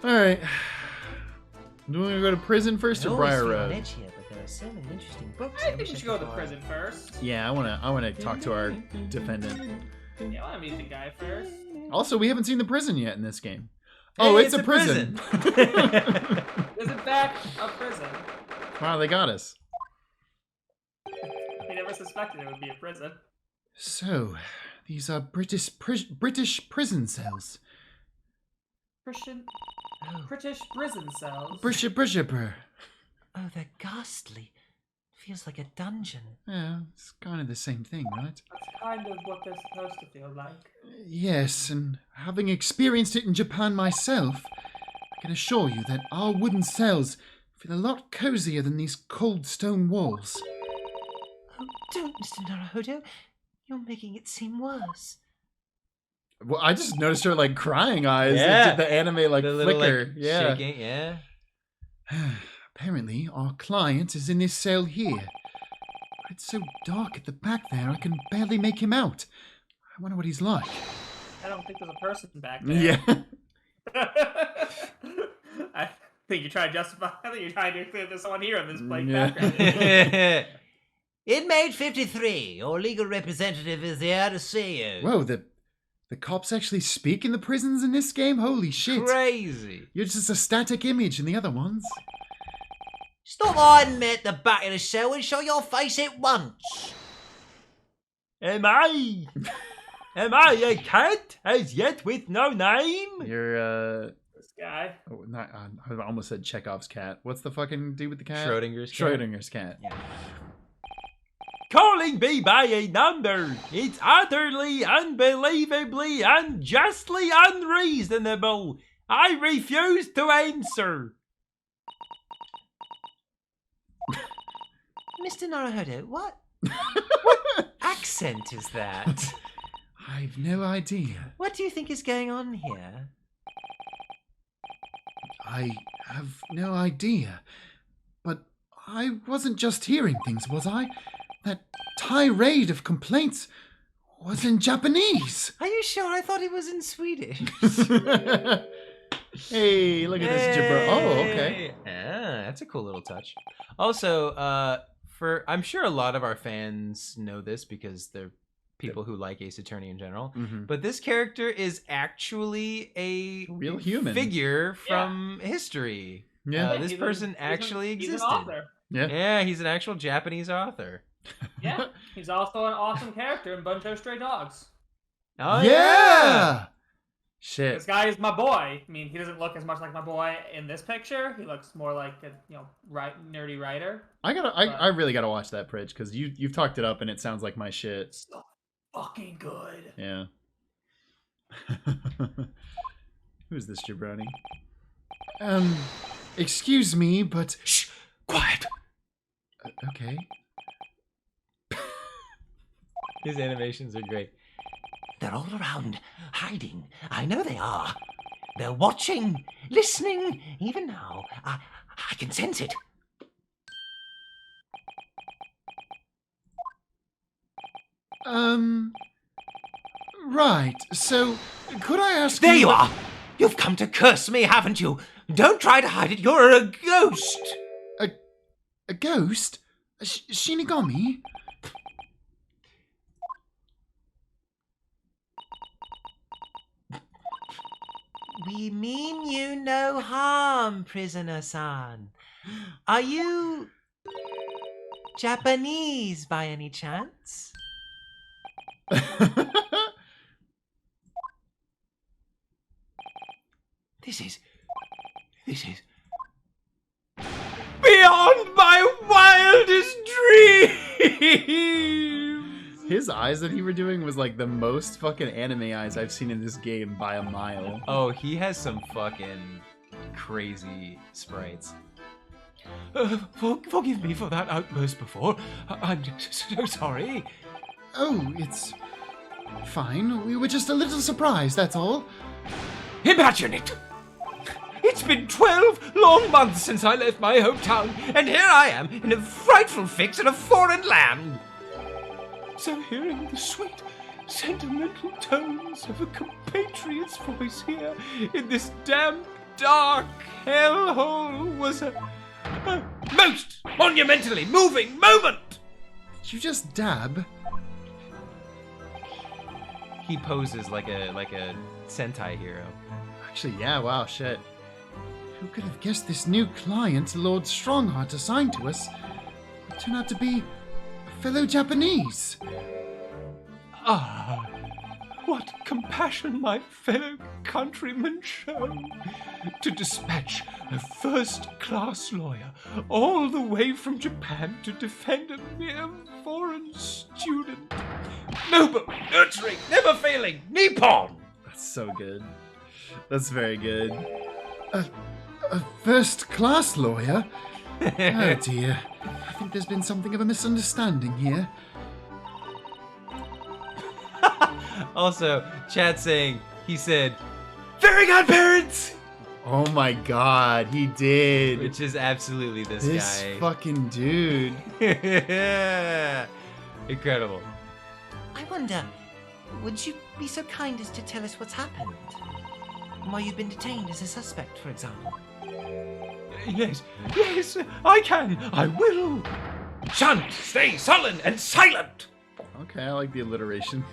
Alright. Do we want to go to prison first or Briar Road? Edge here, but there are so many interesting books. I think we should go to the prison first. Yeah, I wanna talk to our defendant. Yeah, I want to meet the guy first. Also, we haven't seen the prison yet in this game. Hey, Oh, it's a prison. Is it back a prison? Wow, they got us. We never suspected it would be a prison. So, these are British prison cells. British prison cells. British. Oh, they're ghastly. Feels like a dungeon. Yeah, it's kind of the same thing, right? That's kind of what they're supposed to feel like. Yes, and having experienced it in Japan myself, I can assure you that our wooden cells feel a lot cozier than these cold stone walls. Oh, don't, Mr. Naruhodo. You're making it seem worse. Well, I just noticed her like crying eyes. Yeah. It did the anime like The little, flicker. like, Yeah. shaking, yeah. Apparently, our client is in this cell here. It's so dark at the back there, I can barely make him out. I wonder what he's like. I don't think there's a person back there. Yeah. I think you're trying to justify. I think you're trying to clear there's someone here in this blank Yeah. background. Inmate 53, your legal representative is here to see you. Whoa, the cops actually speak in the prisons in this game? Holy shit. Crazy. You're just a static image in the other ones. Stop hiding me at the back of the cell and show your face at once. Am I a cat as yet with no name? You're, This guy. oh, not, I almost said Chekhov's cat. What's the fucking dude with the cat? Schrodinger's cat. Schrodinger's cat. Yeah. Calling me by a number. It's utterly, unbelievably, unjustly unreasonable. I refuse to answer. Mr. Naruhodo, what accent is that? I've no idea. What do you think is going on here? I have no idea. But I wasn't just hearing things, was I? That tirade of complaints was in Japanese. Are you sure? I thought it was in Swedish. Hey, look at this jabber. Oh, okay. Ah, that's a cool little touch. Also, I'm sure a lot of our fans know this because they're people who like Ace Attorney in general. Mhm. But this character is actually a Real human. figure from history. Yeah. This person actually he's existed. an author. Yeah. Yeah, he's an actual Japanese author. Yeah, he's also an awesome character in Buncho Stray Dogs. Oh Yeah. Shit. This guy is my boy. I mean, he doesn't look as much like my boy in this picture. He looks more like a nerdy writer. I really gotta watch that Pridge because you've talked it up and it sounds like my shit. So fucking good. Yeah. Who's this jabroni? Excuse me, but Shh! Quiet! okay. His animations are great. They're all around, hiding. I know they are. They're watching, listening. Even now, I can sense it. Right. So, could I ask There you are! You've come to curse me, haven't you? Don't try to hide it. You're a ghost. A ghost? Shinigami? We mean you no harm, prisoner-san. Are you Japanese by any chance? This is Beyond my wildest dreams! His eyes that he were doing was like the most fucking anime eyes I've seen in this game by a mile. Oh, he has some fucking crazy sprites. Forgive me for that outburst before. I'm so sorry. Oh, it's fine. We were just a little surprised, that's all. Imagine it! It's been 12 long months since I left my hometown, and here I am in a frightful fix in a foreign land. So hearing the sweet, sentimental tones of a compatriot's voice here in this damp, dark hellhole was a most monumentally moving moment. Did you just dab? He poses like a Sentai hero. Actually, yeah, wow, shit. Who could have guessed this new client Lord Strongheart assigned to us would turn out to be a fellow Japanese? Ah, what compassion my fellow countrymen show to dispatch a first-class lawyer all the way from Japan to defend a mere foreign student. Noble, nurturing, never failing, Nippon! That's so good. That's very good. A first-class lawyer? Oh dear. I think there's been something of a misunderstanding here. Also, chat saying, he said, "Fairy godparents!" Oh my god, he did. Which is absolutely this guy. Fucking dude. Incredible. I wonder, would you be so kind as to tell us what's happened? Why you've been detained as a suspect, for example? Yes, I can, I will. Shan't stay sullen and silent. Okay, I like the alliteration.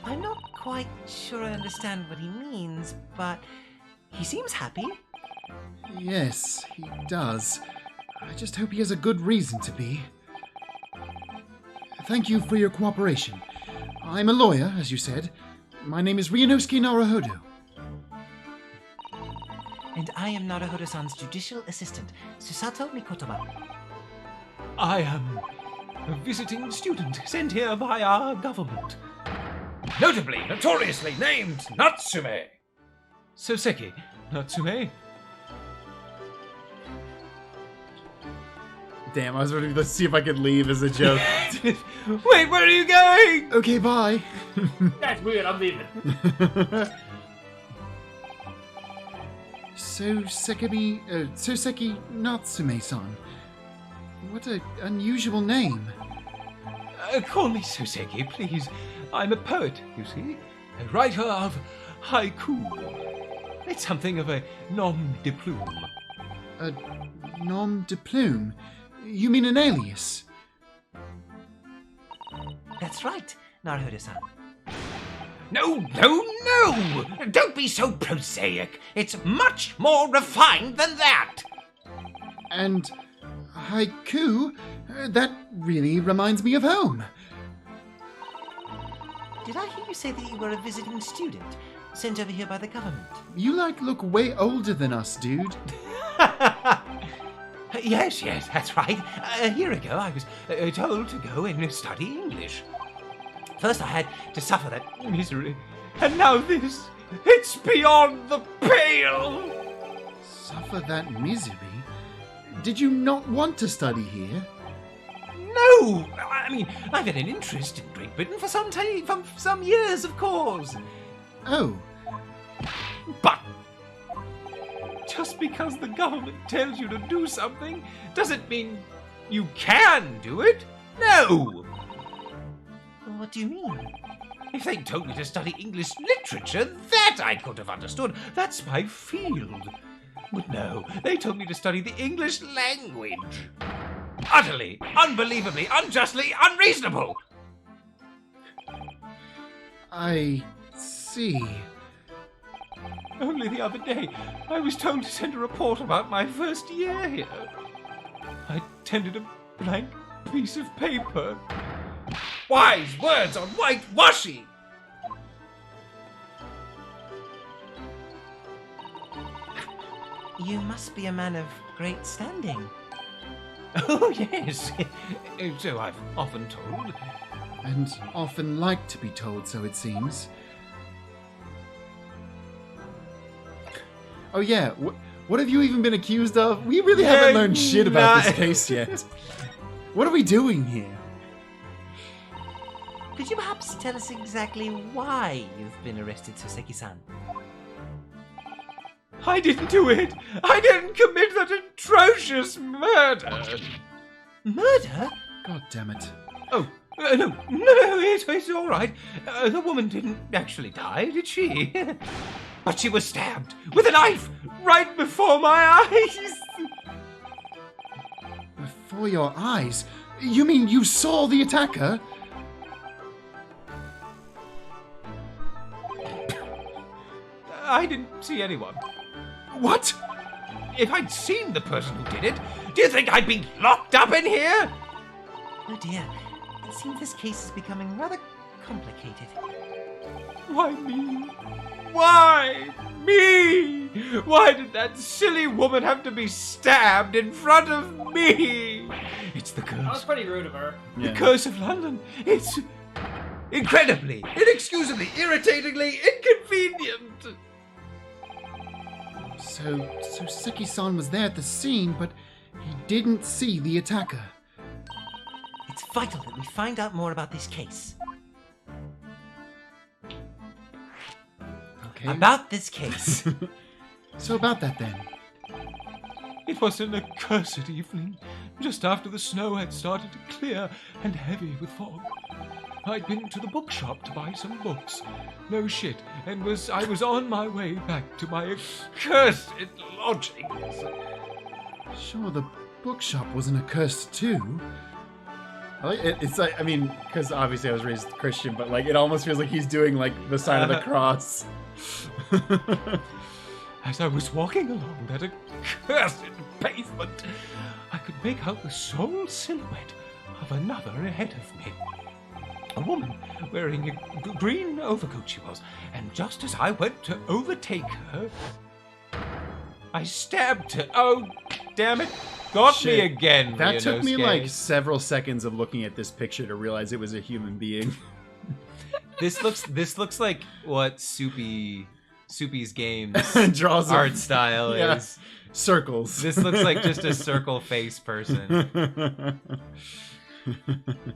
I'm not quite sure I understand what he means, but he seems happy. Yes, he does. I just hope he has a good reason to be. Thank you for your cooperation. I'm a lawyer, as you said. My name is Ryunosuke Naruhodo. And I am Naruhodo-san's judicial assistant, Susato Mikotoba. I am a visiting student sent here by our government. Notably, notoriously named Natsume. Soseki Natsume. Damn, I was ready to see if I could leave as a joke. Wait, where are you going? Okay, bye. That's weird. I'm leaving. Soseki Natsume-san. What an unusual name. Call me Soseki, please. I'm a poet, you see. A writer of haiku. It's something of a nom de plume. A nom de plume? You mean an alias? That's right, Naruhodo-san. No! Don't be so prosaic. It's much more refined than that. And haiku? That really reminds me of home. Did I hear you say that you were a visiting student, sent over here by the government? You look way older than us, dude. Yes, that's right. A year ago, I was told to go and study English. First, I had to suffer that misery, and now this. It's beyond the pale. Suffer that misery? Did you not want to study here? No, I mean, I've had an interest in Great Britain for some time, for some years, of course. Oh, But just because the government tells you to do something doesn't mean you can do it. No. What do you mean? If they told me to study English literature, that I could have understood. That's my field. But no, they told me to study the English language. Utterly, unbelievably, unjustly unreasonable. I see. Only the other day, I was told to send a report about my first year here. I tendered a blank piece of paper. Wise words on white washi. You must be a man of great standing. Oh, yes. So I've often told. And often like to be told so, it seems. Oh yeah, what have you even been accused of? We really haven't learned shit about this case yet. What are we doing here? Could you perhaps tell us exactly why you've been arrested, Soseki-san? I didn't do it. I didn't commit that atrocious murder. Murder? God damn it. Oh, No, it's all right. The woman didn't actually die, did she? But she was stabbed with a knife right before my eyes. Before your eyes? You mean you saw the attacker? I didn't see anyone. What? If I'd seen the person who did it, do you think I'd be locked up in here? Oh dear, it seems this case is becoming rather complicated. Why me? Why me? Why did that silly woman have to be stabbed in front of me? It's the That was curse. pretty rude of her. The curse of London. It's incredibly, inexcusably, irritatingly inconvenient. So Seki-san was there at the scene, but he didn't see the attacker. It's vital that we find out more about this case. Okay. About this case. So about that then. It was an accursed evening, just after the snow had started to clear and heavy with fog. I'd been to the bookshop to buy some books. No shit, and I was on my way back to my accursed lodgings. Sure, the bookshop wasn't accursed too. It's like, I mean, because obviously I was raised Christian, but like it almost feels like he's doing like the sign of the cross. As I was walking along that accursed pavement, I could make out the sole silhouette of another ahead of me. A woman wearing a green overcoat she was, and just as I went to overtake her, I stabbed her. Oh, damn it. Got me Shit. again. That took me Ryunosuke. like several seconds of looking at this picture to realize it was a human being. This looks like what Soupy's games Draws art style yeah. is. Circles. This looks like just a circle face person.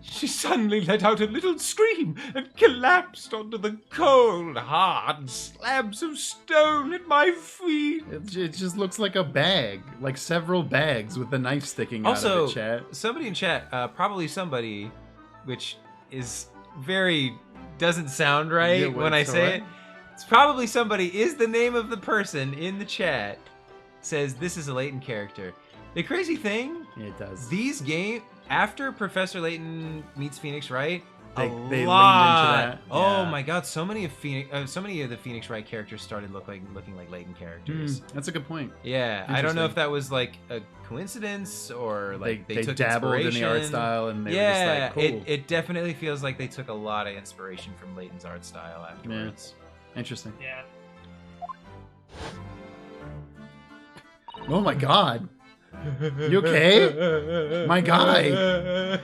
She suddenly let out a little scream and collapsed onto the cold, hard slabs of stone at my feet. It just looks like a bag, like several bags with the knife sticking out Also, of it, chat. somebody in chat, probably somebody, which is very doesn't sound right Yeah, when I what's say what? it. It's probably somebody is the name of the person in the chat. Says this is a Layton character. The crazy thing, Yeah, it does. these games after Professor Layton meets Phoenix Wright, They a leaned into lot. that, Oh yeah. my God! So many of the Phoenix Wright characters started looking like Layton characters. That's a good point. Yeah, I don't know if Interesting. that was like a coincidence or like they took dabbled in the art inspiration. style and they Yeah, were just like, cool. it definitely feels like they took a lot of inspiration from Layton's art style afterwards. Interesting. Yeah. Oh my god. You okay? My guy.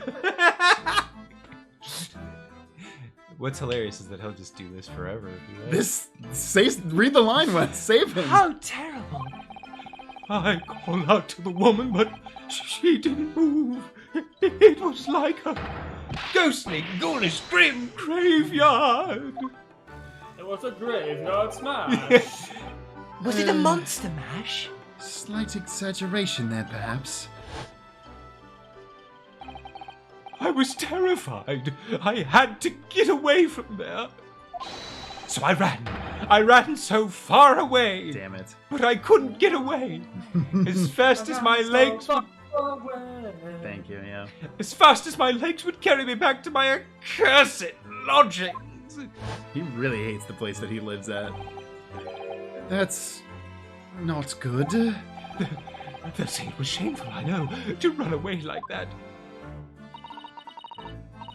What's hilarious is that he'll just do this forever. If he likes. Read the line, Wes. Save him. How terrible! I called out to the woman, but she didn't move. It was like a ghostly, ghoulish, grim graveyard. It was a graveyard smash. Was it a monster mash? Slight exaggeration there, perhaps. I was terrified. I had to get away from there. So I ran. I ran so far away. Damn it. But I couldn't get away. As fast as my legs would, Thank you, yeah. as fast as my legs would carry me back to my accursed lodgings. He really hates the place that he lives at. That's not good. They'll say it was shameful, I know, to run away like that.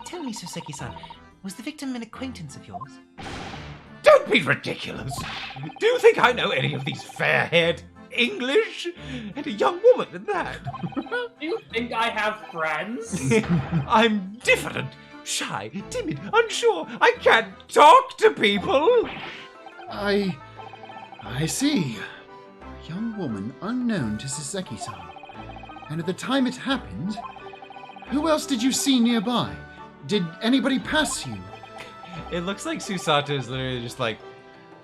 Tell me, Soseki-san, was the victim an acquaintance of yours? Don't be ridiculous. Do you think I know any of these fair-haired English? And a young woman at that. Do you think I have friends? I'm diffident, shy, timid, unsure. I can't talk to people. I see. A young woman unknown to Soseki-san. And at the time it happened, who else did you see nearby? Did anybody pass you? It looks like Susato is literally just like,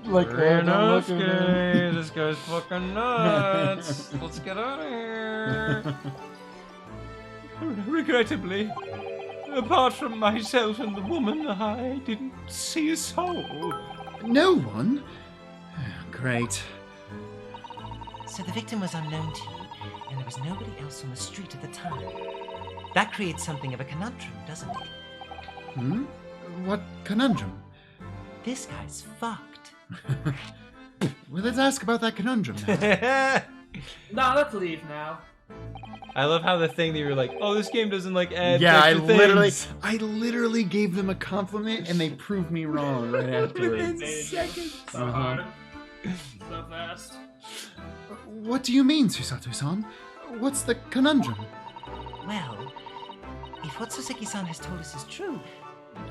Like, Ryunosuke, this guy's fucking nuts. Let's get out of here. Regrettably, Apart from myself and the woman, I didn't see a soul. No one? Great. So the victim was unknown to you, and there was nobody else on the street at the time. That creates something of a conundrum, doesn't it? Hmm? What conundrum? This guy's fucked. Well, let's ask about that conundrum now. Nah, let's leave now. I love how the thing that you're like, oh, this game doesn't like add Yeah, extra things. I literally gave them a compliment and they proved me wrong right afterwards. Within seconds. So hard. So fast. What do you mean, Susato-san? What's the conundrum? Well, if what Soseki-san has told us is true,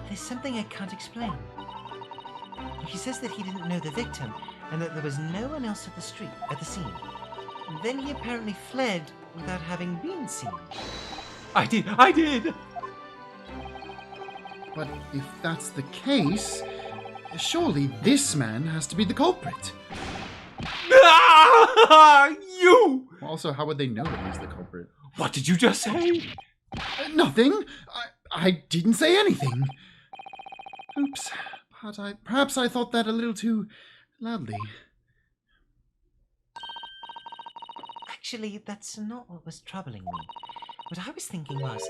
there's something I can't explain. He says that he didn't know the victim and that there was no one else at the scene. Then he apparently fled without having been seen. I did. But if that's the case, surely this man has to be the culprit. Ah, you! Also, how would they know that he's the culprit? What did you just say? Nothing. I didn't say anything. Oops. But perhaps I thought that a little too loudly. Actually, that's not what was troubling me. What I was thinking was,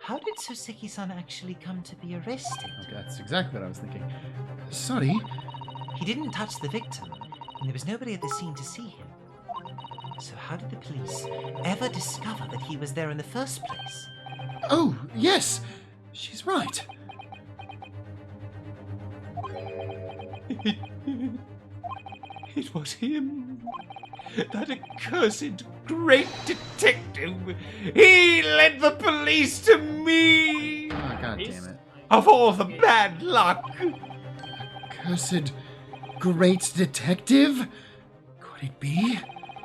how did Soseki-san actually come to be arrested? Okay, that's exactly what I was thinking. Sorry. He didn't touch the victim, and there was nobody at the scene to see him. So how did the police ever discover that he was there in the first place? Oh, yes. She's right. It was him. That accursed great detective. He led the police to me. Oh, God damn it. Of all the bad luck. Cursed great detective? Could it be?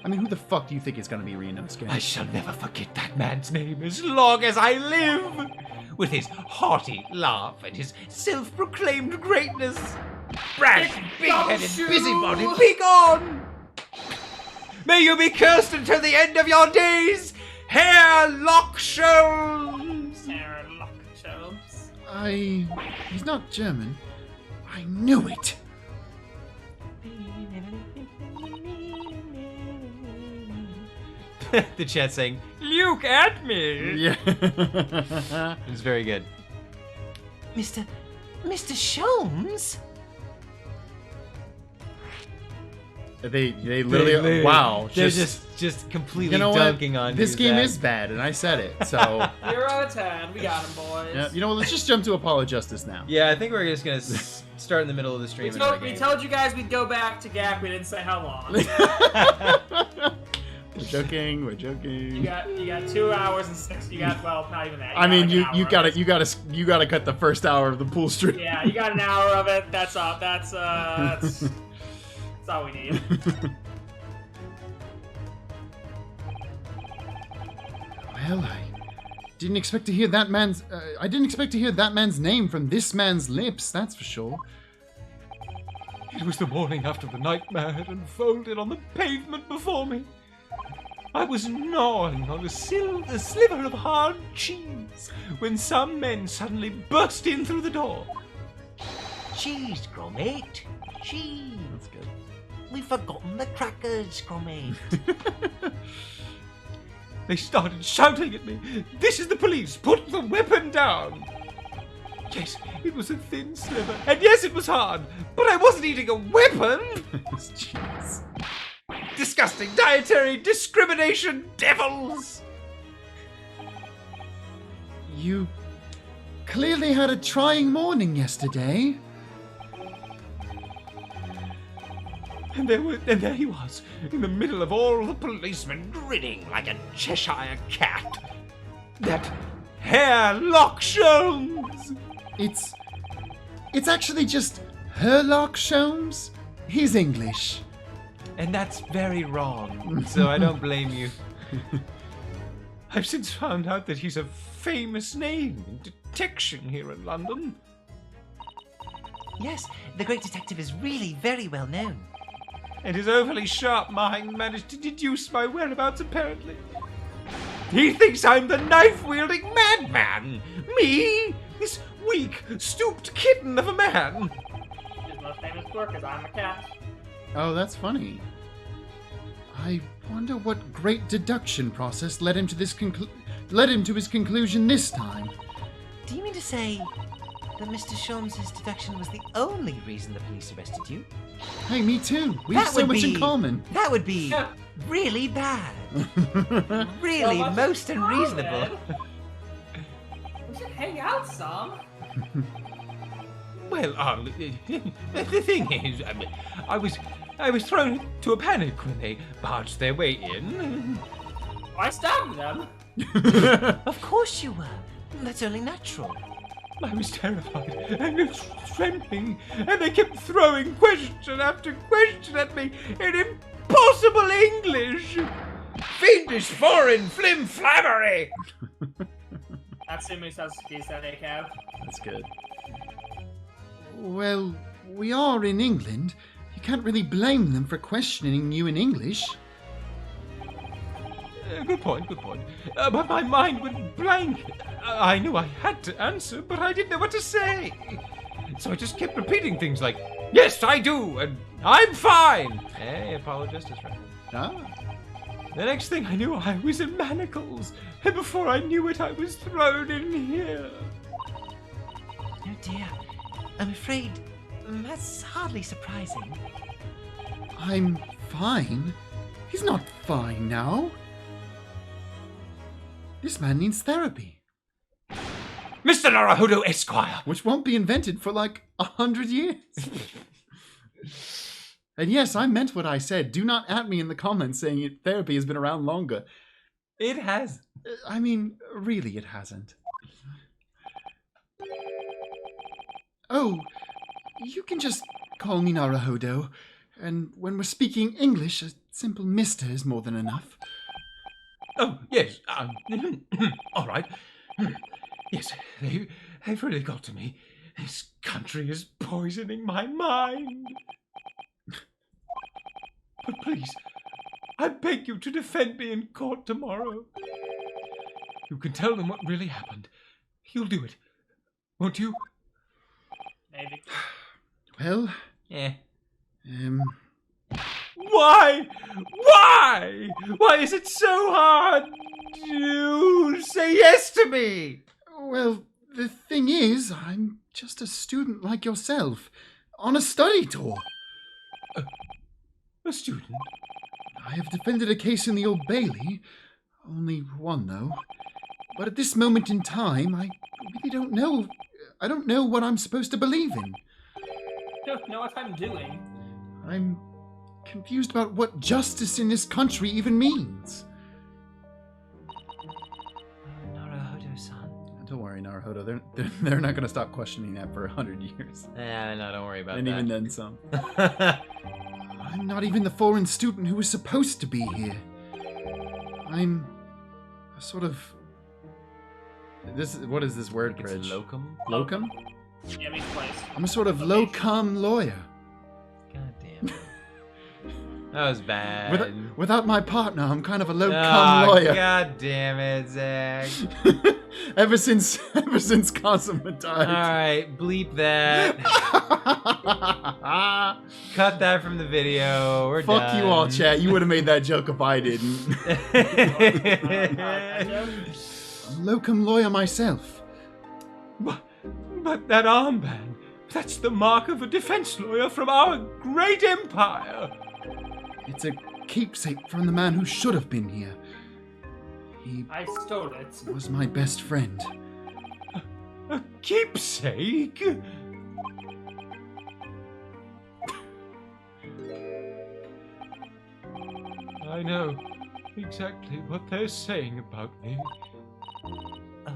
I mean, who the fuck do you think is going to be Ryunosuke? I shall never forget that man's name as long as I live. With his hearty laugh and his self-proclaimed greatness. Brash, big-headed busybody, be gone! May you be cursed until the end of your days, Herr Locksholmes! Herr Locksholmes. He's not German. I knew it. The chat saying, "Look at me!" Yeah. It's very good. Mr. Sholmes? They literally, wow. They're just completely you know dunking what? on This you, game Zach. is bad, and I said it. So 0 out of 10. We got him, boys. yeah, you know what? Let's just jump to Apollo Justice now. Yeah, I think we're just gonna start in the middle of the stream. We told you guys we'd go back to Gak. We didn't say how long. We're joking. We're joking. You got 2 hours and 6. You got not even that. I mean, like you gotta cut the first hour of the pool stream. Yeah, you got an hour of it. That's all. That's all we need. Well, I didn't expect to hear that man's name from this man's lips. That's for sure. It was the morning after the nightmare had unfolded on the pavement before me. I was gnawing on a sliver of hard cheese when some men suddenly burst in through the door. Cheese, Gromate. Cheese. That's good. We've forgotten the crackers, Gromate. They started shouting at me, "This is the police! Put the weapon down!" Yes, it was a thin sliver, and yes, it was hard, but I wasn't eating a weapon! Jeez. Disgusting dietary discrimination devils! You clearly had a trying morning yesterday. And there he was, in the middle of all the policemen, grinning like a Cheshire cat. That Herr Locksholmes! It's actually just Herlock Sholmes. He's English. And that's very wrong, so I don't blame you. I've since found out that he's a famous name in detection here in London. Yes, the great detective is really very well known. And his overly sharp mind managed to deduce my whereabouts, apparently. He thinks I'm the knife-wielding madman. Me? This weak, stooped kitten of a man. His most famous work is I'm a Cat. Oh, that's funny. I wonder what great deduction process led him to his conclusion this time. Do you mean to say that Mr. Sholmes' deduction was the only reason the police arrested you? Hey, me too. We have so much in common. That would be really bad. Really So much most in unreasonable. common. We should hang out some. Well, the thing is, I was thrown into a panic when they barged their way in. I stabbed them. Of course you were. That's only natural. I was terrified and trembling, and they kept throwing question after question at me in impossible English. Fiendish foreign flim-flammery! Natsumi Sasuke said a Kev. That's good. Well, we are in England. You can't really blame them for questioning you in English. Good point. But my mind went blank. I knew I had to answer, but I didn't know what to say. So I just kept repeating things like, "Yes, I do," and "I'm fine." Hey, apologist is right. Ah. The next thing I knew, I was in manacles. And before I knew it, I was thrown in here. Oh dear. I'm afraid that's hardly surprising. I'm fine. He's not fine now. This man needs therapy, Mr. Naruhodo Esquire. which won't be invented for like 100 years. And yes, I meant what I said. Do not at me in the comments saying therapy has been around longer. It has. I mean, really, it hasn't. Oh, you can just call me Naruhodo. And when we're speaking English, a simple mister is more than enough. Oh, yes. All right. Yes, they've really got to me. This country is poisoning my mind. But please, I beg you to defend me in court tomorrow. You can tell them what really happened. You'll do it, won't you? Maybe. Well, Yeah. Why? Why? Why is it so hard to say yes to me? well, the thing is, I'm just a student like yourself, on a study tour. A student? I have defended a case in the Old Bailey. Only one, though. But at this moment in time, I really don't know. I don't know what I'm supposed to believe in. Don't know what I'm doing. I'm confused about what justice in this country even means. Naruhodo-san. Don't worry, Naruhodo. They're not going to stop questioning that for 100 years. No, don't worry about And that. even then some. I'm not even the foreign student who was supposed to be here. I'm a sort of... What is this word, It's Bridge? locum? Locum? Yeah, means place. I'm a sort of low-cum lawyer. God damn it. That was bad. Without my partner, I'm kind of a low-cum lawyer. God damn it, Zach. ever since Cosima died. Alright, bleep that. Cut that from the video. We're done. Fuck you all, chat. You would have made that joke if I didn't. I'm a low-cum lawyer myself. But that armband, that's the mark of a defense lawyer from our great empire. It's a keepsake from the man who should have been here. He I stole it. was my best friend. A keepsake? I know exactly what they're saying about me. Oh?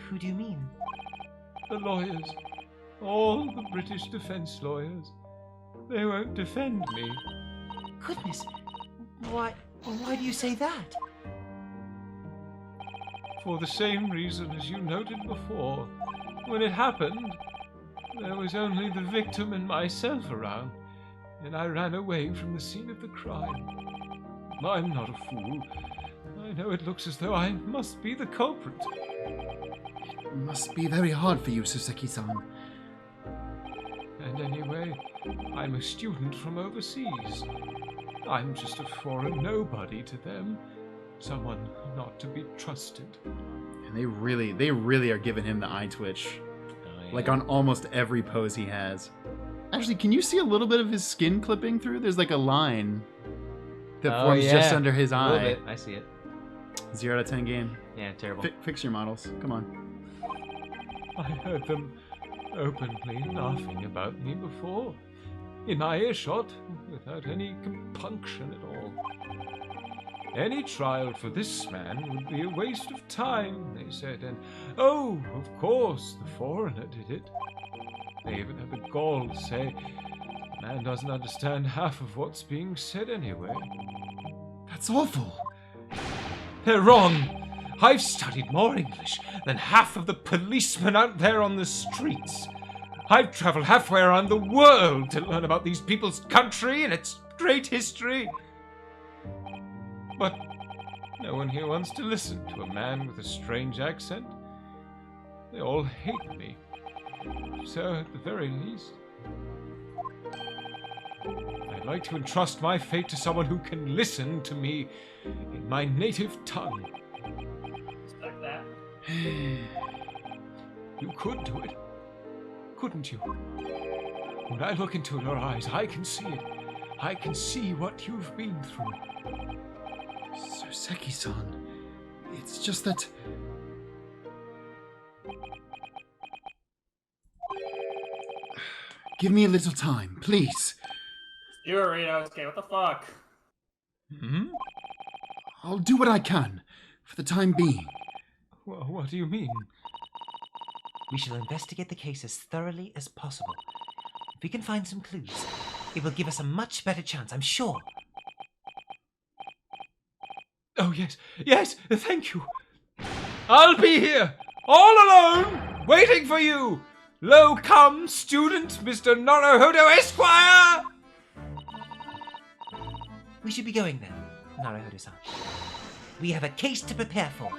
Who do you mean? The lawyers, all the British defense lawyers, they won't defend me. Goodness. Why do you say that? For the same reason as you noted before. When it happened, there was only the victim and myself around, and I ran away from the scene of the crime. I'm not a fool. I know it looks as though I must be the culprit. It must be very hard for you, Soseki-san. And anyway, I'm a student from overseas. I'm just a foreign nobody to them. Someone not to be trusted. And they really are giving him the eye twitch. Like on almost every pose he has. Actually, can you see a little bit of his skin clipping through? There's like a line that forms just under his A eye. little bit. I see it. 0 out of 10 game. Yeah, terrible. Fix your models. Come on. I heard them openly laughing about me before, in my earshot, without any compunction at all. Any trial for this man would be a waste of time, they said, and oh, of course, the foreigner did it. They even had the gall to say, the man doesn't understand half of what's being said anyway. That's awful. They're wrong. I've studied more English than half of the policemen out there on the streets. I've traveled halfway around the world to learn about these people's country and its great history. But no one here wants to listen to a man with a strange accent. They all hate me. So, at the very least, I'd like to entrust my fate to someone who can listen to me in my native tongue. Respect that. You could do it, couldn't you? When I look into your eyes, I can see it. I can see what you've been through. Soseki-san, it's just that... Give me a little time, please. You were Rinosuke, what the fuck? Hmm? I'll do what I can, for the time being. What do you mean? We shall investigate the case as thoroughly as possible. If we can find some clues, it will give us a much better chance, I'm sure. Oh, yes, thank you. I'll be here, all alone, waiting for you. Lo come, student, Mr. Naruhodo Esquire! We should be going then, Naruhodo-san. We have a case to prepare for.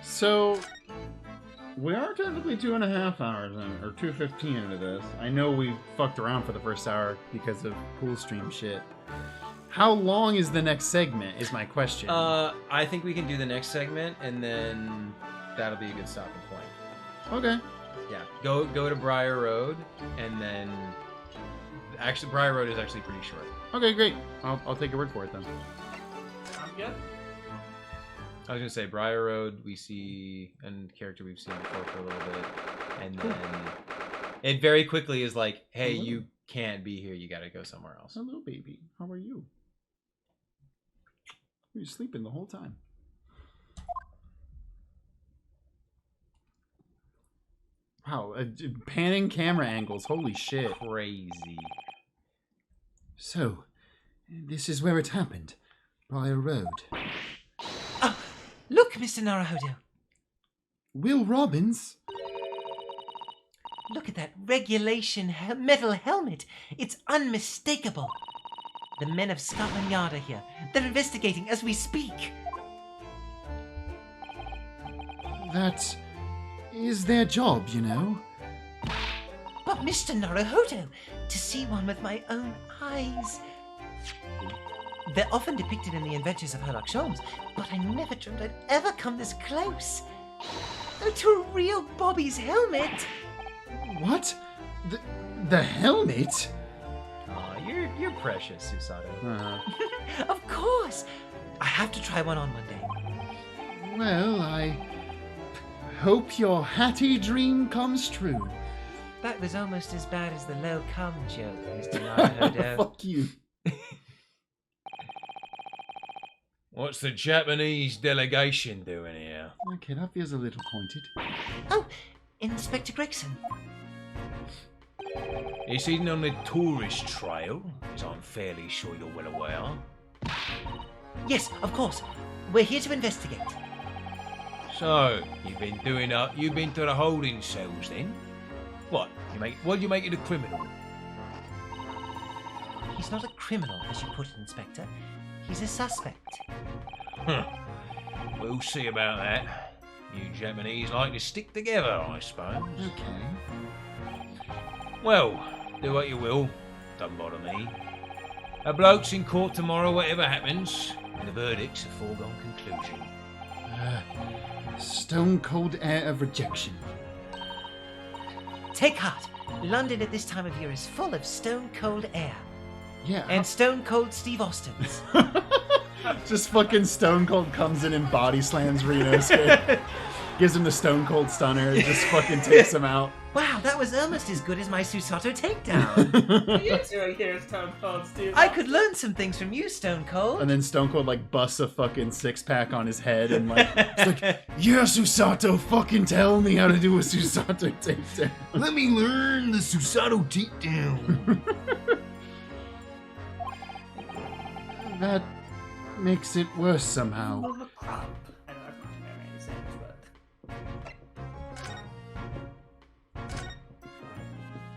So, we are technically 2.5 hours in, or 2:15 into this. I know we fucked around for the first hour because of pool stream shit. How long is the next segment, is my question. I think we can do the next segment, and then that'll be a good stopping point. Okay. Yeah, go to Briar Road, and then actually Briar Road is actually pretty short. Okay, great. I'll take your word for it then. I'm good. I was gonna say Briar Road. We see a character we've seen before for a little bit, and then it very quickly is like, "Hey, Hello. you can't be here. You got to go somewhere else." Hello, baby. How are you? You were sleeping the whole time. Wow, panning camera angles. Holy shit. Crazy. So, this is where it happened. Briar Road. Oh, look, Mr. Naruhodo. Will Robbins? Look at that regulation metal helmet. It's unmistakable. The men of Scotland Yard are here. They're investigating as we speak. That is their job, you know. But Mr. Naruhodo, to see one with my own eyes. They're often depicted in the adventures of Sherlock Holmes, but I never dreamed I'd ever come this close. To a real Bobby's helmet. What? The helmet? Aw, you're precious, Susato. Of course. I have to try one on one day. Well, I hope your hatty dream comes true. That was almost as bad as the low cum joke, Mr. Naruhodo. Fuck you. What's the Japanese delegation doing here? Okay, that feels a little pointed. Oh, Inspector Gregson. It's in on the tourist trail, as I'm fairly sure you're well aware. Yes, of course. We're here to investigate. So, you've been to the holding cells then? What? What do you make it a criminal? He's not a criminal, as you put it, Inspector. He's a suspect. We'll see about that. You Japanese like to stick together, I suppose. Okay. Well, do what you will. Don't bother me. A bloke's in court tomorrow, whatever happens, and the verdict's a foregone conclusion. Stone cold air of rejection. Take heart. London at this time of year is full of stone cold air. Yeah. And stone cold Steve Austins. Just fucking Stone Cold comes in and body slams Reno's kid. Gives him the Stone Cold Stunner and just fucking takes him out. Wow, that was almost as good as my Susato takedown. You two are here, Stone Cold Steve. I could learn some things from you, Stone Cold. And then Stone Cold like busts a fucking six-pack on his head and like, it's like, yeah, Susato, fucking tell me how to do a Susato takedown. Let me learn the Susato takedown. That makes it worse somehow. Oh, crap. I know that's not gonna make sense, but...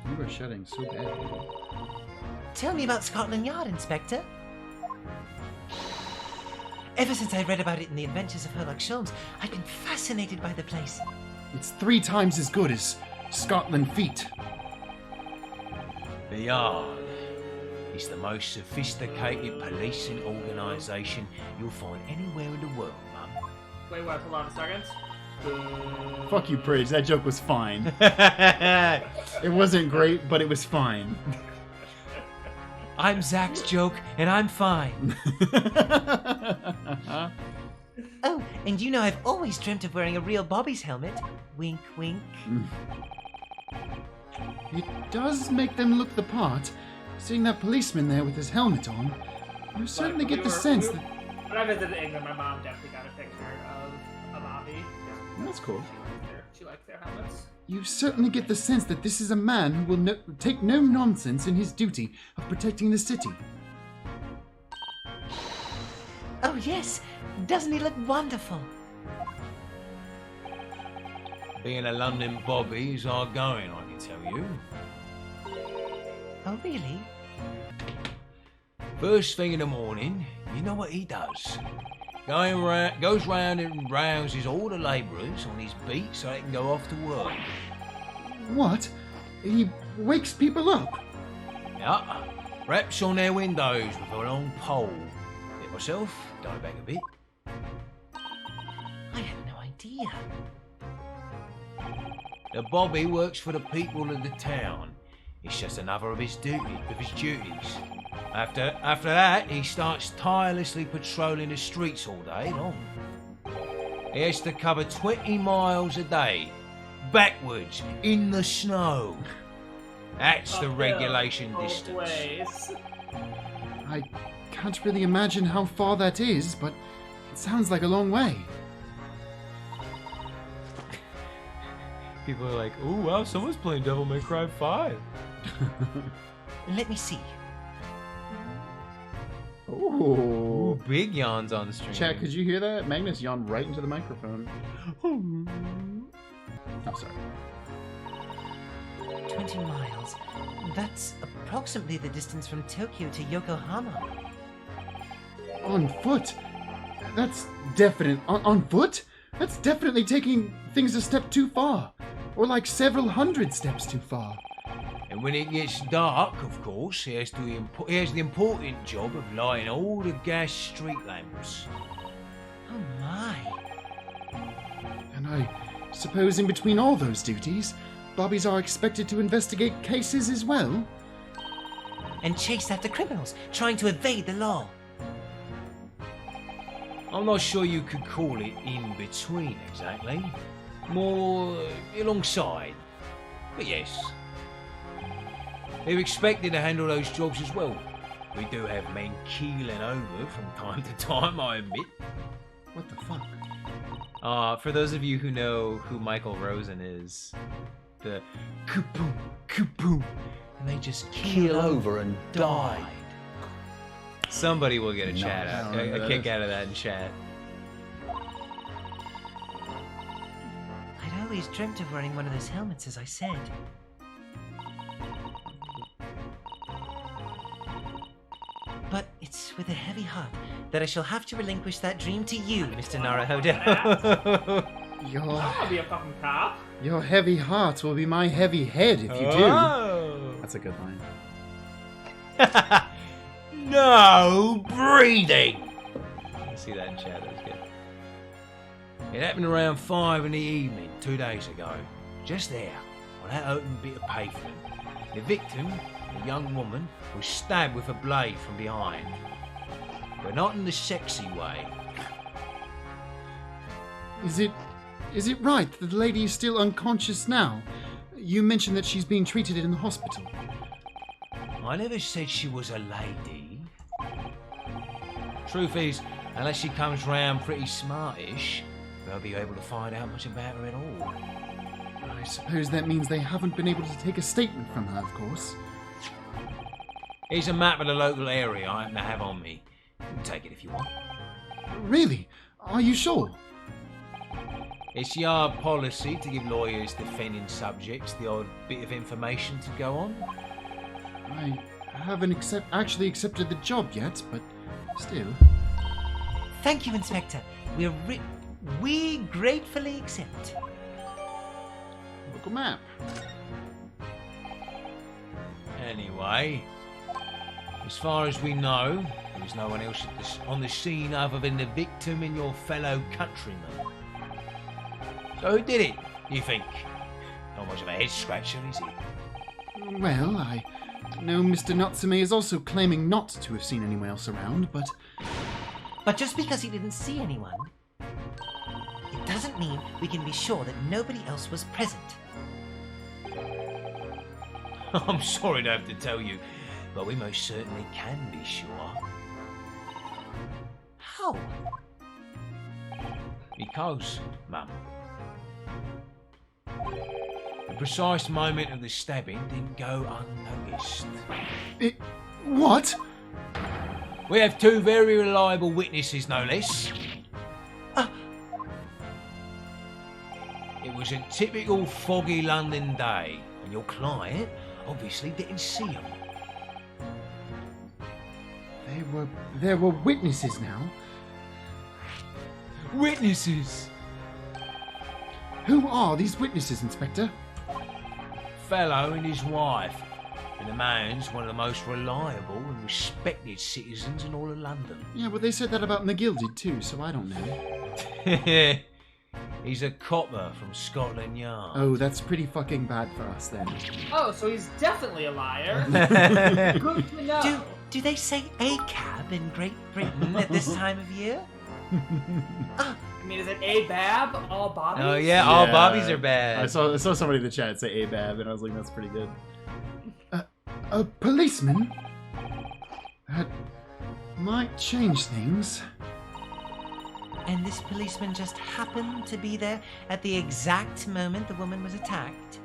You are shutting so bad. Tell me about Scotland Yard, Inspector. Ever since I read about it in The Adventures of Sherlock Holmes, I've been fascinated by the place. It's 3 times as good as Scotland Feet. The Yard is the most sophisticated policing organisation you'll find anywhere in the world, Mum. Wait, what? Hold on a second. Fuck you, Pridge. That joke was fine. It wasn't great, but it was fine. I'm Zach's joke, and I'm fine. Oh, and you know I've always dreamt of wearing a real Bobby's helmet. Wink, wink. It does make them look the part. Seeing that policeman there with his helmet on, you certainly get the sense that... When I visited England, my mom definitely got a picture of a Bobby. That's cool. She liked their helmets. You certainly get the sense that this is a man who will take no nonsense in his duty of protecting the city. Oh, yes. Doesn't he look wonderful? Being a London Bobby is our going, I can tell you. Oh, really? First thing in the morning, you know what he does? Goes round and rouses all the labourers on his beat so they can go off to work. What? He wakes people up? Yeah, raps on their windows with a long pole. Get myself, go back a bit. I had no idea. The Bobby works for the people of the town. It's just another of his duties. After that, he starts tirelessly patrolling the streets all day long. He has to cover 20 miles a day, backwards, in the snow. That's the regulation distance. Ways. I can't really imagine how far that is, but it sounds like a long way. People are like, "Oh wow, someone's playing Devil May Cry 5." Let me see. Ooh. Big yawns on the stream. Chat, could you hear that? Magnus yawned right into the microphone. I'm sorry. 20 miles. That's approximately the distance from Tokyo to Yokohama. On foot? That's definite. On foot? That's definitely taking things a step too far. Or like several hundred steps too far. And when it gets dark, of course, he has the important job of lighting all the gas street lamps. Oh my. And I suppose in between all those duties, Bobbies are expected to investigate cases as well? And chase after criminals, trying to evade the law. I'm not sure you could call it in between exactly. More alongside. But yes. They're expected to handle those jobs as well. We do have men keeling over from time to time, I admit. What the fuck? For those of you who know who Michael Rosen is, the kaboom, kaboom, and they just keel over and died. Somebody will get a chat out, a kick out of that in chat. I'd always dreamt of wearing one of those helmets, as I said. It's with a heavy heart that I shall have to relinquish that dream to you, Mr. Naruhodo. I'll be a fucking cop. Your heavy heart will be my heavy head if you do. Oh. That's a good line. No breathing! I see that in chat. That was good. It happened around 5 in the evening, 2 days ago. Just there, on that open bit of pavement. The victim, a young woman, was stabbed with a blade from behind. But not in the sexy way. Is it right that the lady is still unconscious now? You mentioned that she's being treated in the hospital. I never said she was a lady. Truth is, unless she comes round pretty smartish, we'll be able to find out much about her at all. I suppose that means they haven't been able to take a statement from her, of course. Here's a map of the local area I happen to have on me. You can take it if you want. Really? Are you sure? It's yard policy to give lawyers defending subjects the odd bit of information to go on. I haven't actually accepted the job yet, but still. Thank you, Inspector. We gratefully accept. Local map. Anyway, as far as we know, there was no one else on the scene other than the victim and your fellow countrymen. So who did it, you think? Not much of a head scratcher, is it? Well, I know Mr. Natsume is also claiming not to have seen anyone else around, but But just because he didn't see anyone, it doesn't mean we can be sure that nobody else was present. I'm sorry to have to tell you, but we most certainly can be sure. How? Because, Mum, the precise moment of the stabbing didn't go unnoticed. What? We have 2 very reliable witnesses, no less. It was a typical foggy London day, and your client obviously didn't see him. There were witnesses now. Witnesses? Who are these witnesses, Inspector? Fellow and his wife. And the man's one of the most reliable and respected citizens in all of London. Yeah, well, they said that about McGilded too, so I don't know. He's a copper from Scotland Yard. Oh, that's pretty fucking bad for us then. Oh, so he's definitely a liar. Good to know. Do they say a cab in Great Britain at this time of year? I mean, is it a bab? All bobbies? Oh yeah, all Yeah. bobbies are bad. I saw somebody in the chat say ABAB, and I was like, that's pretty good. A policeman? That might change things. And this policeman just happened to be there at the exact moment the woman was attacked?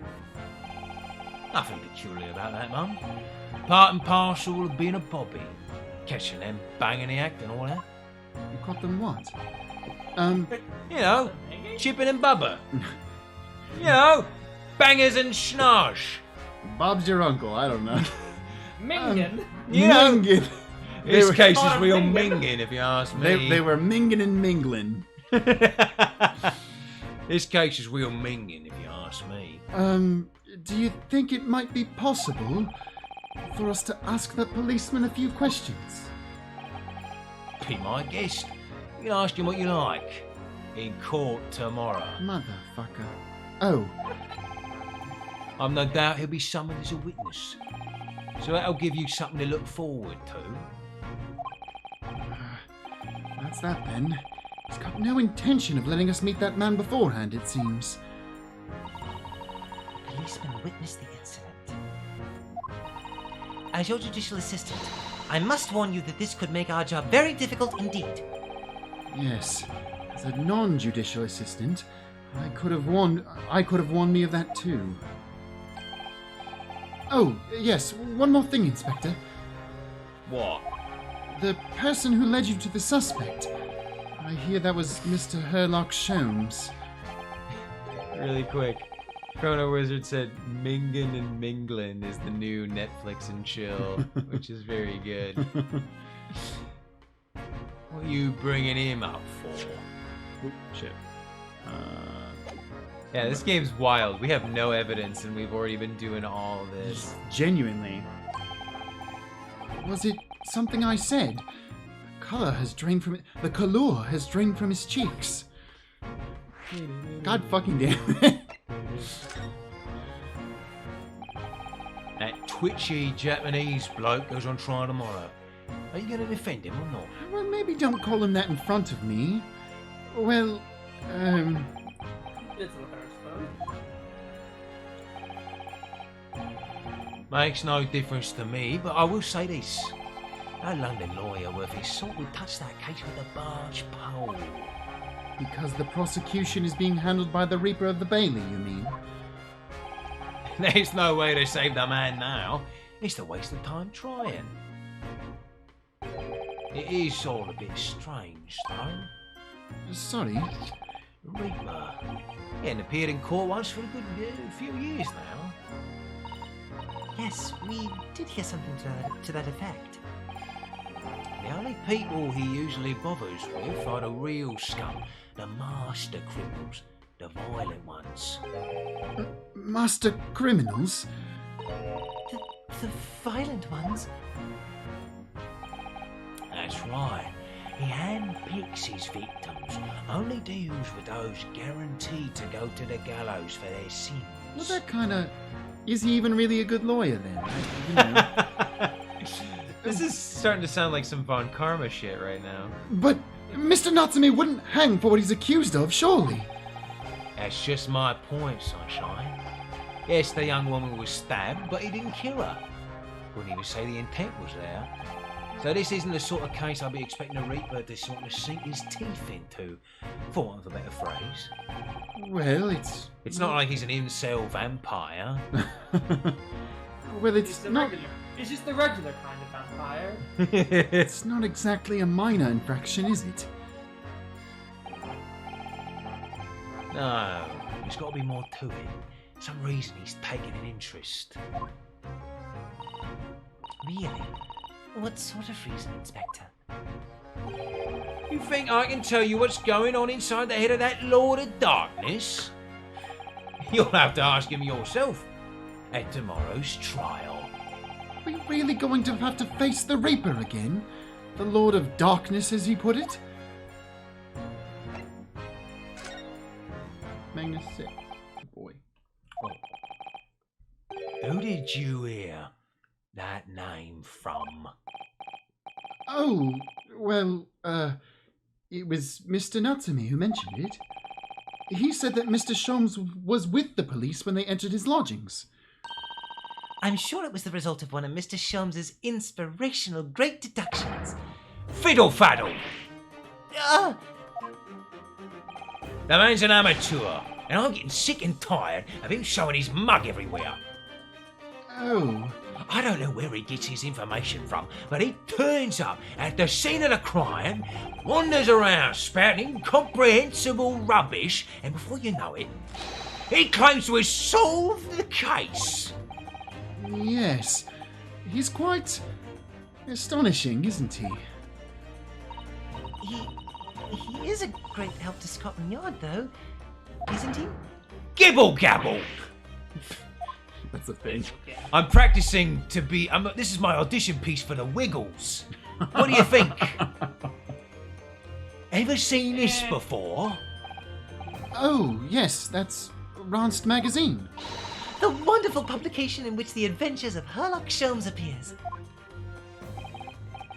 Nothing peculiar about that, Mum. Part and parcel of being a bobby. Catching them, banging the act and all that. You caught them what? You know, chipping and bubba. You know, bangers and schnosh. Bob's your uncle, I don't know. Mingen. You know, Mingin. this case is Caught 'em real minging. minging, if you ask me. They were minging and mingling. This case is real minging, if you ask me. Do you think it might be possible for us to ask that policeman a few questions? Be my guest. You can ask him what you like. In court tomorrow. Motherfucker. Oh, I've no doubt he'll be summoned as a witness. So that'll give you something to look forward to. that's that then. He's got no intention of letting us meet that man beforehand, it seems. The policeman witnessed the incident. As your judicial assistant, I must warn you that this could make our job very difficult indeed. Yes, as a non-judicial assistant, I could have warned me of that too. Oh, yes, one more thing, Inspector. What? The person who led you to the suspect. I hear that was Mr. Herlock Sholmes. Really quick. Chrono Wizard said Mingin and Minglin is the new Netflix and chill, which is very good. What are you bringing him up for? Oop, shit. Yeah, this game's wild. We have no evidence, and we've already been doing all this. Genuinely. Was it something I said? Color has drained from it. The color has drained from his cheeks. God fucking damn it. That twitchy Japanese bloke goes on trial tomorrow. Are you going to defend him or not? Well, maybe don't call him that in front of me. Well, It's a little Makes no difference to me, but I will say this. No London lawyer worth his salt would touch that case with a barge pole. because the prosecution is being handled by the Reaper of the Bailey, you mean? There's no way to save the man now. It's a waste of time trying. It is all a bit strange, though. Sorry. Reaper. He hadn't appeared in court once for a good few years now. Yes, we did hear something to that effect. The only people he usually bothers with are the real scum, the master criminals, the violent ones. Master criminals? The violent ones? That's right. He handpicks his victims, only deals with those guaranteed to go to the gallows for their sins. Well, that kinda... Is he even really a good lawyer, then? You know. This is starting to sound like some Von Karma shit right now. But Mr. Natsume wouldn't hang for what he's accused of, surely. That's just my point, sunshine. Yes, the young woman was stabbed, but he didn't kill her. Wouldn't even say the intent was there. So this isn't the sort of case I'd be expecting a Reaper to sort of sink his teeth into, for want of a better phrase. Well, it's... It's not like he's an incel vampire. Well, He's it's the not... regular. He's just the regular kind of vampire. It's not exactly a minor infraction, is it? No, there's got to be more to it. Some reason he's taking an interest. Really? What sort of reason, Inspector? You think I can tell you what's going on inside the head of that Lord of Darkness? You'll have to ask him yourself at tomorrow's trial. Are we really going to have to face the Reaper again? The Lord of Darkness, as he put it? Magnus 6. Good boy. Who did you hear that name from? Oh, well, it was Mr. Natsume who mentioned it. He said that Mr. Sholmes was with the police when they entered his lodgings. I'm sure it was the result of one of Mr. Sholmes's inspirational great deductions. Fiddle faddle! Ah! The man's an amateur, and I'm getting sick and tired of him showing his mug everywhere. Oh, I don't know where he gets his information from, but he turns up at the scene of the crime, wanders around spouting incomprehensible rubbish, and before you know it, he claims to have solved the case. yes. He's quite astonishing, isn't he? He is a great help to Scotland Yard, though, isn't he? Gibble gabble! That's a thing. I'm practicing to be. This is my audition piece for the Wiggles. What do you think? Ever seen this before? Oh, yes, that's Ronst magazine. The wonderful publication in which the adventures of Herlock Sholmes appears.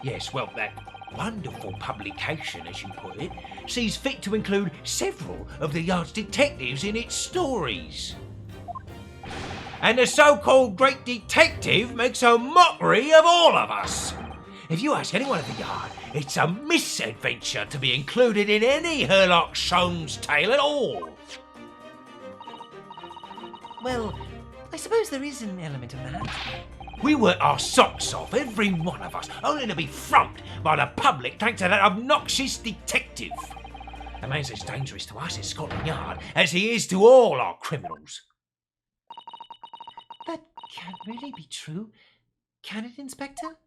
Yes, well, that wonderful publication, as you put it, sees fit to include several of the Yard's detectives in its stories. And the so-called great detective makes a mockery of all of us. If you ask anyone at the Yard, it's a misadventure to be included in any Herlock Sholmes tale at all. Well, I suppose there is an element of that. We work our socks off, every one of us, only to be frumped by the public thanks to that obnoxious detective. The man's as dangerous to us at Scotland Yard as he is to all our criminals. That can't really be true. Can it, Inspector?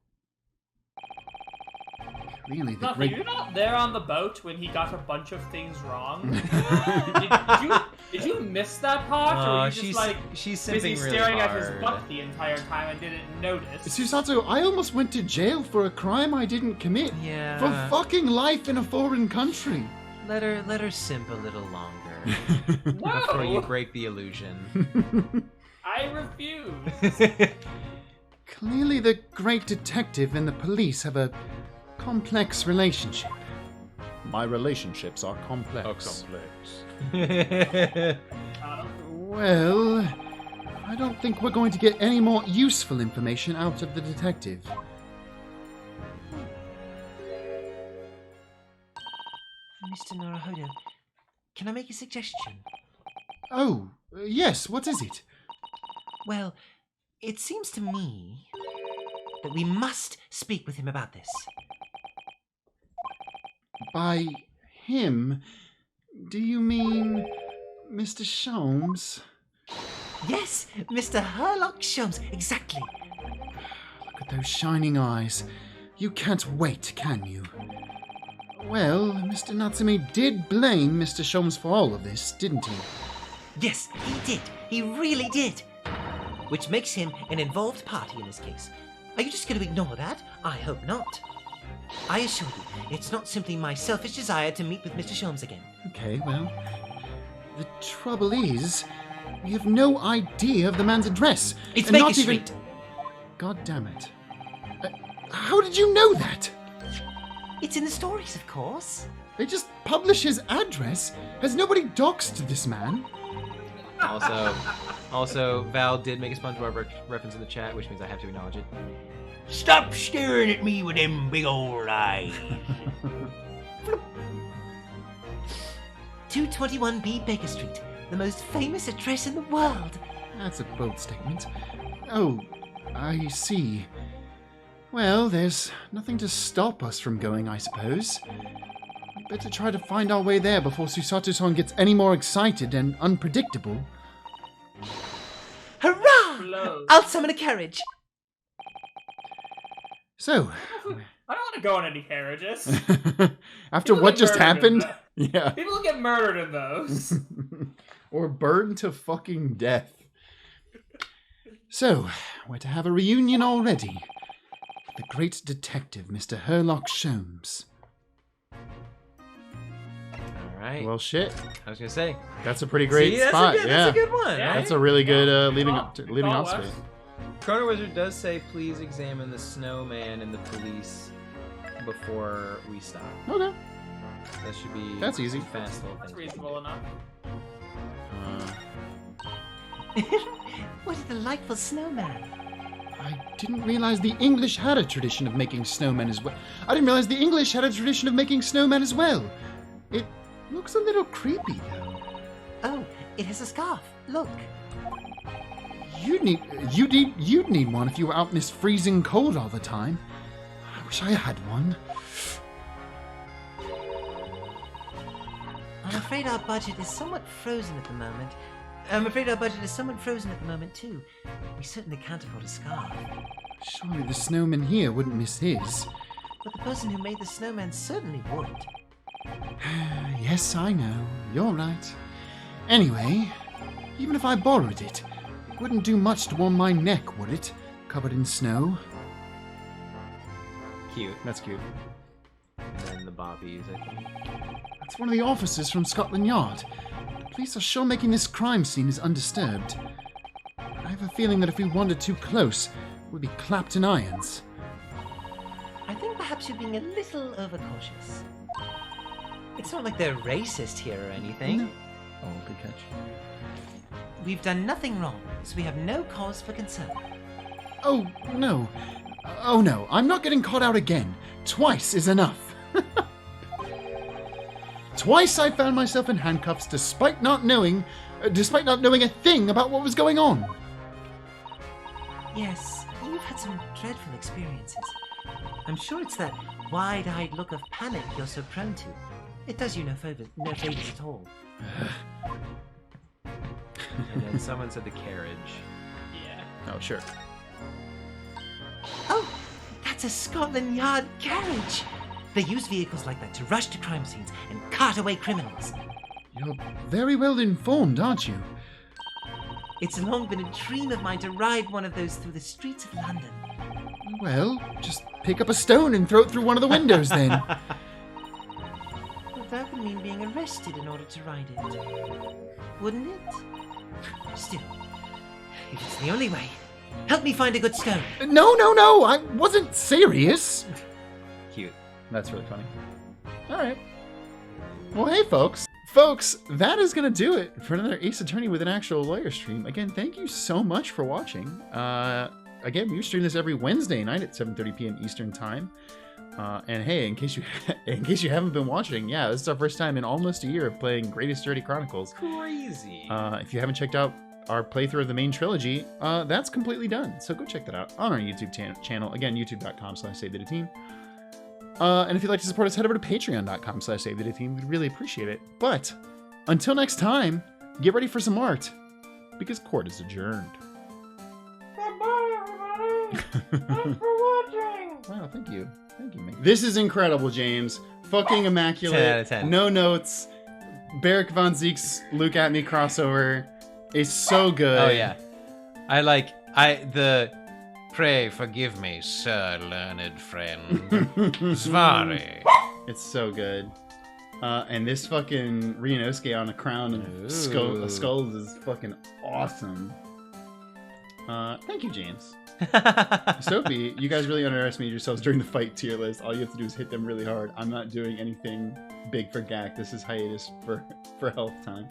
Clearly, the Snuffy, great. you're not there on the boat when he got a bunch of things wrong. did you miss that part, or were you just like she's busy simping really staring at hard. his butt the entire time and didn't notice? Susato, I almost went to jail for a crime I didn't commit. Yeah. For fucking life in a foreign country. Let her simp a little longer No! before you break the illusion. I refuse. Clearly, the great detective and the police have a complex relationship. My relationships are complex. Well, I don't think we're going to get any more useful information out of the detective. Mr. Naruhodo, can I make a suggestion? Oh, yes, what is it? Well, it seems to me that we must speak with him about this. By him, do you mean Mr. Sholmes? Yes, Mr. Herlock Sholmes, exactly. Look at those shining eyes. You can't wait, can you? Well, Mr. Natsume did blame Mr. Sholmes for all of this, didn't he? Yes, he did. He really did. Which makes him an involved party in this case. Are you just going to ignore that? I hope not. I assure you, it's not simply my selfish desire to meet with Mr. Sholmes again. Okay, well, the trouble is, we have no idea of the man's address. It's and Baker not even- Street. God damn it. How did you know that? It's in the stories, of course. They just publish his address. Has nobody doxed this man? Also, Val did make a SpongeBob reference in the chat, which means I have to acknowledge it. Stop staring at me with them big old eyes. 221B Baker Street, the most famous address in the world. That's a bold statement. Oh, I see. Well, there's nothing to stop us from going, I suppose. We'd better try to find our way there before Susato-san gets any more excited and unpredictable. Hurrah! Blows. I'll summon a carriage. So, I don't want to go in any carriages. after People what get just murdered in happened? Yeah. People get murdered in those. Or burned to fucking death. So, we're to have a reunion already. The great detective, Mr. Herlock Sholmes. Alright. Well, shit. I was gonna say. That's a pretty great See, that's spot. That's a good one, Yeah. right? That's a really good leaving Good call, off Wes. space. Chrono Wizard does say please examine the snowman and the police before we stop. Okay. That should be That's easy. a fast little That's thing. reasonable enough. What a delightful snowman. I didn't realize the English had a tradition of making snowmen as well. I didn't realize the English had a tradition of making snowmen as well. It looks a little creepy, though. Oh, it has a scarf. Look. You'd need one if you were out in this freezing cold all the time. I wish I had one. I'm afraid our budget is somewhat frozen at the moment. I'm afraid our budget is somewhat frozen at the moment, too. We certainly can't afford a scarf. Surely the snowman here wouldn't miss his. But the person who made the snowman certainly would. Yes, I know. You're right. Anyway, even if I borrowed it, it wouldn't do much to warm my neck, would it? Covered in snow. Cute. That's cute. And then the bobbies, I think. That's one of the officers from Scotland Yard. The police are sure making this crime scene is undisturbed. I have a feeling that if we wandered too close, we'd be clapped in irons. I think perhaps you're being a little overcautious. It's not like they're racist here or anything. No. Oh, good catch. We've done nothing wrong, so we have no cause for concern. Oh, no. Oh, no. I'm not getting caught out again. Twice is enough. Twice I found myself in handcuffs despite not knowing a thing about what was going on. Yes, you've had some dreadful experiences. I'm sure it's that wide-eyed look of panic you're so prone to. It does you no favors at all. And then someone said the carriage. Yeah. Oh, sure. Oh, that's a Scotland Yard carriage. They use vehicles like that to rush to crime scenes and cart away criminals. You're very well informed, aren't you? It's long been a dream of mine to ride one of those through the streets of London. Well, just pick up a stone and throw it through one of the windows then. But that would mean being arrested in order to ride it. Wouldn't it? Still, if it's the only way, help me find a good stone. No, I wasn't serious. Cute. That's really funny. All right. Well, hey, folks. Folks, that is going to do it for another Ace Attorney with an actual lawyer stream. Again, thank you so much for watching. Again, we stream this every Wednesday night at 7:30 p.m. Eastern Time. And hey, in case you haven't been watching, yeah, this is our first time in almost a year of playing Great Ace Attorney Chronicles. Crazy. If you haven't checked out our playthrough of the main trilogy, that's completely done. So go check that out on our YouTube channel. Again, youtube.com/SaveTheDateam. And if you'd like to support us, head over to patreon.com/SaveTheDateam. We'd really appreciate it. But until next time, get ready for some art, because court is adjourned. Bye, everybody. Thanks for watching. Wow, thank you. Thank you, mate. This is incredible, James. Fucking immaculate. 10 out of 10. No notes. Barrick Von Zeke's Luke at Me crossover is so good. Oh yeah. Pray forgive me, sir, learned friend. Sorry. It's so good. And this fucking Ryunosuke on a crown and skulls is fucking awesome. Thank you, James. Sophie, you guys really underestimated yourselves during the fight tier list. All you have to do is hit them really hard. I'm not doing anything big for GAC. This is hiatus for health time.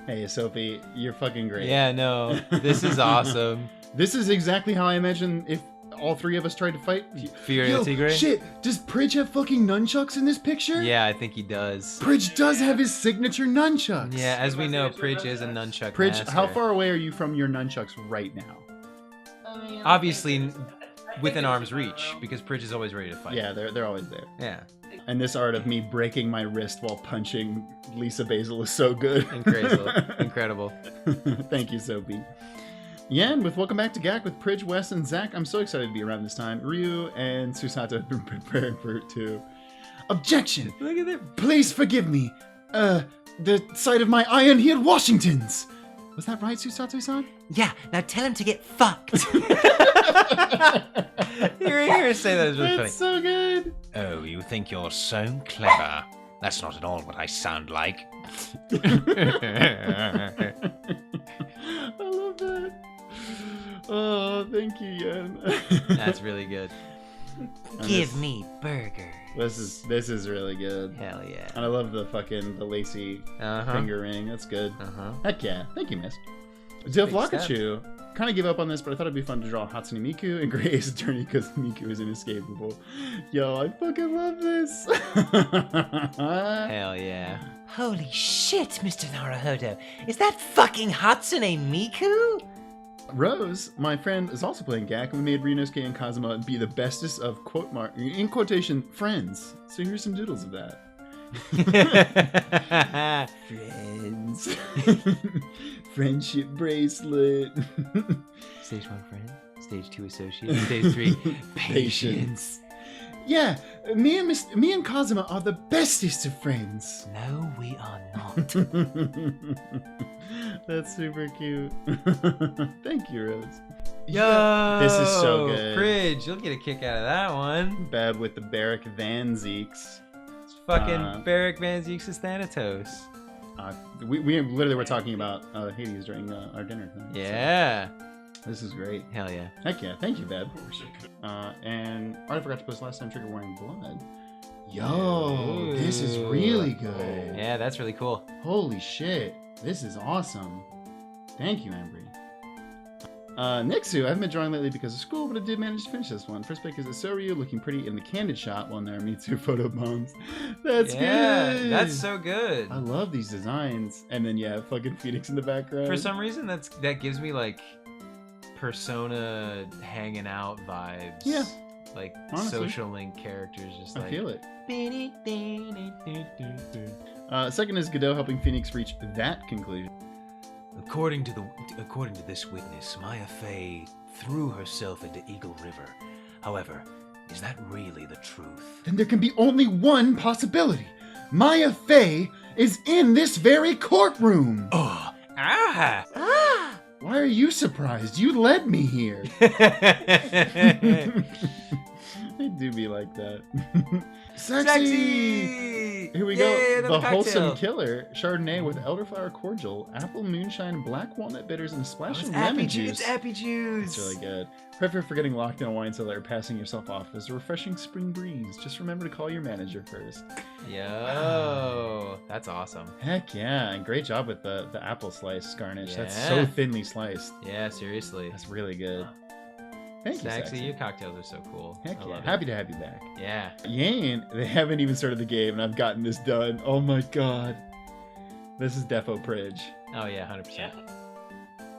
Hey, Sophie, you're fucking great. Yeah, no, this is awesome. This is exactly how I imagine if all three of us tried to fight. Fury of the Tigre? Shit, does Pridge have fucking nunchucks in this picture? Yeah, I think he does. Pridge does have his signature nunchucks. Yeah, as we know, Pridge is a nunchuck Pridge, master. how far away are you from your nunchucks right now? Obviously, within arm's reach, because Pridge is always ready to fight. Yeah, they're always there. Yeah. And this art of me breaking my wrist while punching Lisa Basil is so good. Incredible. Thank you, Sophie. Yeah, and with Welcome Back to GAC with Pridge, Wes, and Zach, I'm so excited to be around this time. Ryu and Susato have been preparing for it too. Objection! Look at that. Please forgive me. The sight of my iron-heeled Washingtons. Was that right, Susato-san? Yeah, now tell him to get fucked. Hearing her say that is really That's so good. Oh, you think you're so clever. That's not at all what I sound like. I love that. Oh, thank you, Yen. That's really good. Give me burger. This is really good. Hell yeah. And I love the lacy finger ring. That's good. Heck yeah. Thank you, miss. Dilf Lakachu kind of gave up on this, but I thought it'd be fun to draw Hatsune Miku and Great Ace Attorney because Miku is inescapable. Yo, I fucking love this. Hell yeah. Holy shit, Mr. Naruhodo. Is that fucking Hatsune Miku? Rose, my friend, is also playing GAC, and we made Ryunosuke and Kazuma be the bestest of in quotation friends. So here's some doodles of that. Friends. Friendship bracelet. Stage 1 friend, Stage 2 associate, Stage 3 patience. Yeah, me and Kazuma are the bestest of friends. No, we are not. That's super cute. Thank you, Rose. Yo, this is so good. Pridge, you'll get a kick out of that one. Bad with the Barrick Van Zeeks. It's fucking Barrick Van Zeeks' Thanatos. We literally were talking about Hades during our dinner. Yeah. This is great. Hell yeah. Heck yeah. Thank you, Beb. And I forgot to post last time Trigger wearing blood. Yo, this is really good. Yeah, that's really cool. Holy shit. This is awesome. Thank you, Ambry. Nixu, I haven't been drawing lately because of school, but I did manage to finish this one. First pick is Asoryu looking pretty in the candid shot while Naramitsu photo bombs. That's good. That's so good. I love these designs. And then, yeah, fucking Phoenix in the background. For some reason, that gives me, like, Persona hanging out vibes. Yeah. Like, honestly, social link characters just I like... feel it. Second is Godot helping Phoenix reach that conclusion. According to this witness, Maya Fey threw herself into Eagle River. However, Is that really the truth? Then there can be only one possibility. Maya Fey is in this very courtroom. Oh, ah! Ah! Why are you surprised? You led me here. They do be like that. Sexy! Here we Yay, go. The another Wholesome cocktail. Killer Chardonnay with elderflower cordial, apple moonshine, black walnut bitters, and a splash of It's lemon appy juice. It's appy juice. It's really good. Perfect for getting locked in a wine cellar or passing yourself off as a refreshing spring breeze. Just remember to call your manager first. Yo, that's awesome. Heck yeah, and great job with the apple slice garnish. That's Yeah. so thinly sliced. Yeah, seriously. That's really good. Thank you, Sexy, Sexy. your cocktails are so cool. Heck I yeah, love happy to have you back. it. Yeah. Yane, they haven't even started the game, and I've gotten this done. Oh my god. This is Defo Pridge. Oh yeah, 100%.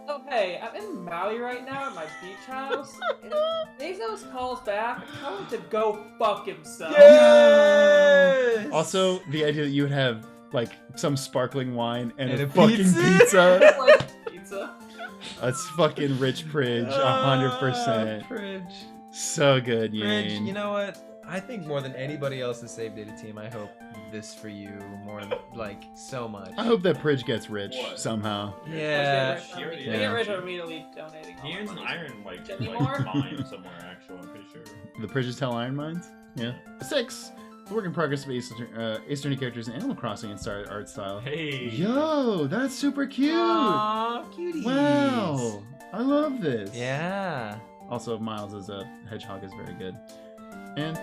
Oh, hey, I'm in Maui right now at my beach house. If Bezos calls back, tell him to go fuck himself. Yes! Also, the idea that you would have, like, some sparkling wine and And a a fucking pizza? pizza. Like pizza. That's fucking rich Pridge, 100%. Pridge. So good, Pridge, Yane. you know what? I think more than anybody else has saved Data Team, I hope this for you more than, like, so much. I hope that Pridge gets rich What? somehow. Yeah. They Yeah. get rich immediately donating. all He my earns an money. iron Anymore? mine somewhere. Actually, I'm pretty sure. The Pridges tell iron mines? Yeah. 6. The work in progress of Ace Attorney characters in Animal Crossing and Star art style. Hey. Yo, that's super cute. Aw, cuties. Wow. I love this. Yeah. Also, Miles as a hedgehog is very good. And